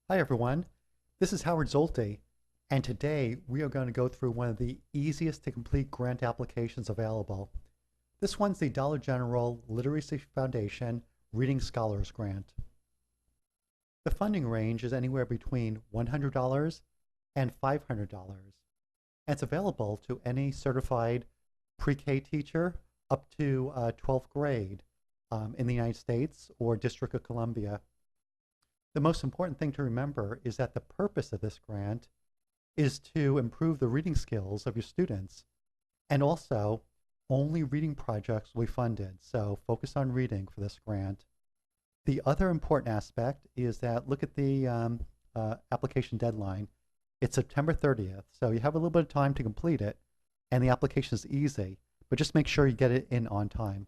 Hi everyone, this is Howard Zolte, and today we are going to go through one of the easiest to complete grant applications available. This one's the Dollar General Literacy Foundation Reading Scholars Grant. The funding range is anywhere between $100 and $500, and it's available to any certified pre-K teacher up to 12th grade in the United States or District of Columbia. The most important thing to remember is that the purpose of this grant is to improve the reading skills of your students. And also, only reading projects will be funded, so focus on reading for this grant. The other important aspect is that look at the application deadline. It's September 30th, so you have a little bit of time to complete it, and the application is easy, but just make sure you get it in on time.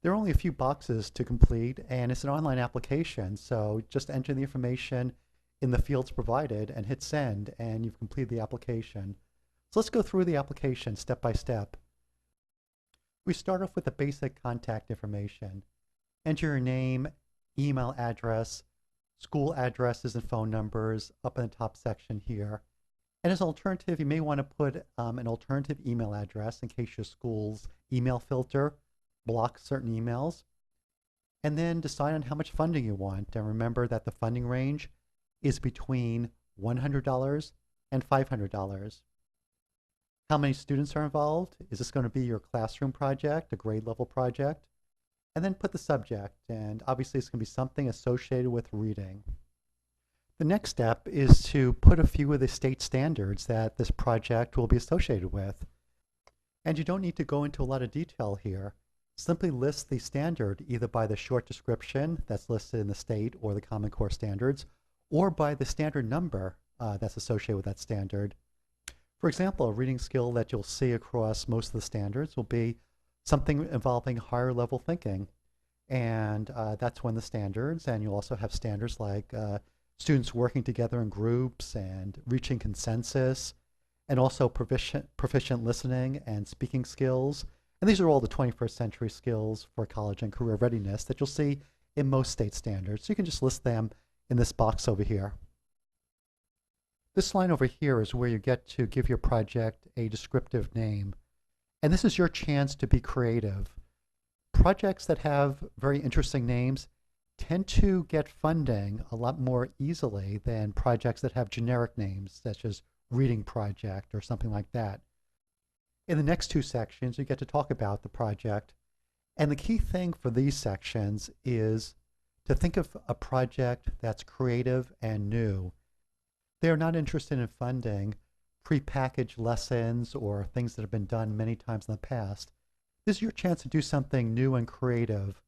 There are only a few boxes to complete, and it's an online application, so just enter the information in the fields provided and hit send, and you've completed the application. So let's go through the application step by step. We start off with the basic contact information. Enter your name, email address, school addresses and phone numbers up in the top section here. And as an alternative, you may want to put an alternative email address in case your school's email filter blocks certain emails. And then decide on how much funding you want. And remember that the funding range is between $100 and $500. How many students are involved? Is this going to be your classroom project, a grade level project? And then put the subject, and obviously it's going to be something associated with reading. The next step is to put a few of the state standards that this project will be associated with. And you don't need to go into a lot of detail here. Simply list the standard either by the short description that's listed in the state or the Common Core standards, or by the standard number that's associated with that standard. For example, a reading skill that you'll see across most of the standards will be something involving higher level thinking. And that's one of the standards. And you'll also have standards like students working together in groups and reaching consensus, and also proficient listening and speaking skills. And these are all the 21st century skills for college and career readiness that you'll see in most state standards. So you can just list them in this box over here. This line over here is where you get to give your project a descriptive name. And this is your chance to be creative. Projects that have very interesting names tend to get funding a lot more easily than projects that have generic names, such as Reading Project or something like that. In the next two sections, you get to talk about the project. And the key thing for these sections is to think of a project that's creative and new. They're not interested in funding prepackaged lessons or things that have been done many times in the past. This is your chance to do something new and creative.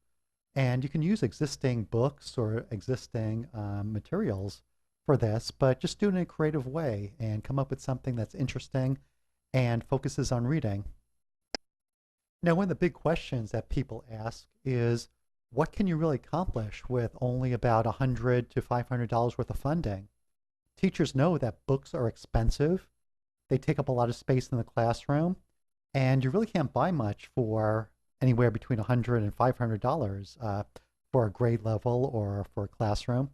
And you can use existing books or existing materials for this, but just do it in a creative way and come up with something that's interesting and focuses on reading. Now, one of the big questions that people ask is, what can you really accomplish with only about $100 to $500 worth of funding? Teachers know that books are expensive. They take up a lot of space in the classroom, and you really can't buy much for anywhere between $100 and $500 for a grade level or for a classroom.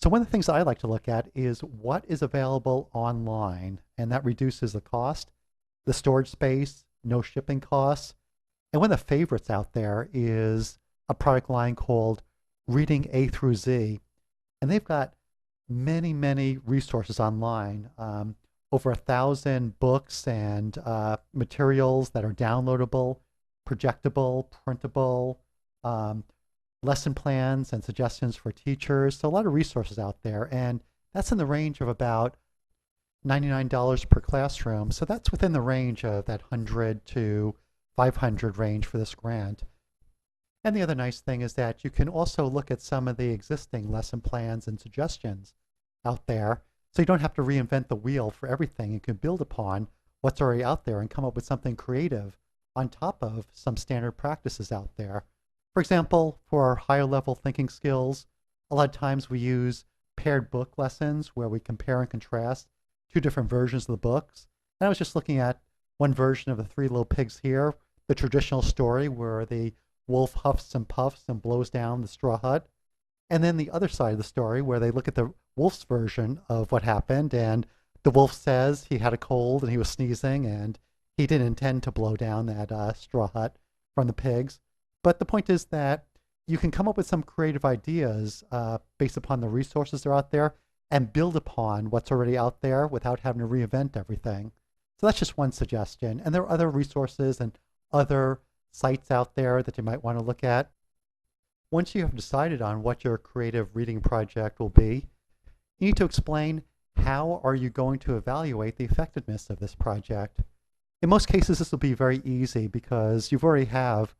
So one of the things that I like to look at is what is available online, and that reduces the cost, the storage space, no shipping costs. And one of the favorites out there is a product line called Reading A through Z. And they've got many, many resources online, over 1,000 books and materials that are downloadable, projectable, printable, lesson plans and suggestions for teachers. So a lot of resources out there. And that's in the range of about $99 per classroom. So that's within the range of that 100 to 500 range for this grant. And the other nice thing is that you can also look at some of the existing lesson plans and suggestions out there. So you don't have to reinvent the wheel for everything. You can build upon what's already out there and come up with something creative on top of some standard practices out there. For example, for our higher level thinking skills, a lot of times we use paired book lessons where we compare and contrast two different versions of the books. And I was just looking at one version of The Three Little Pigs here, the traditional story where the wolf huffs and puffs and blows down the straw hut. And then the other side of the story where they look at the wolf's version of what happened, and the wolf says he had a cold and he was sneezing and he didn't intend to blow down that straw hut from the pigs. But the point is that you can come up with some creative ideas based upon the resources that are out there and build upon what's already out there without having to reinvent everything. So that's just one suggestion. And there are other resources and other sites out there that you might want to look at. Once you have decided on what your creative reading project will be, you need to explain how are you going to evaluate the effectiveness of this project. In most cases, this will be very easy because you already have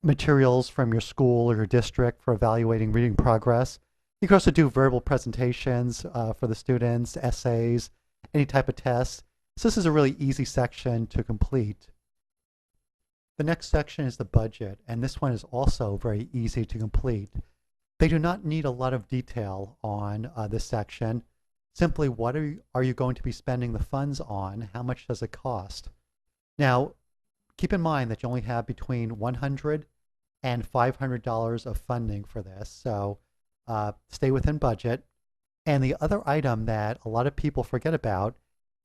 materials from your school or your district for evaluating reading progress. You can also do verbal presentations for the students, essays, any type of test. So this is a really easy section to complete. The next section is the budget, and this one is also very easy to complete. They do not need a lot of detail on this section. Simply, what are you going to be spending the funds on? How much does it cost? Now, keep in mind that you only have between $100 and $500 of funding for this, so stay within budget. And the other item that a lot of people forget about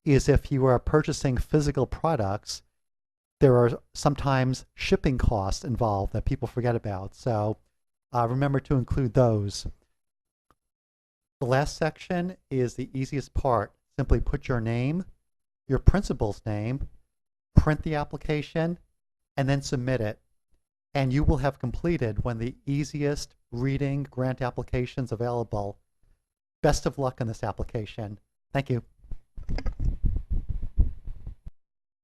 is if you are purchasing physical products, there are sometimes shipping costs involved that people forget about. So remember to include those. The last section is the easiest part. Simply put your name, your principal's name, print the application, and then submit it. And you will have completed one of the easiest reading grant applications available. Best of luck on this application. Thank you.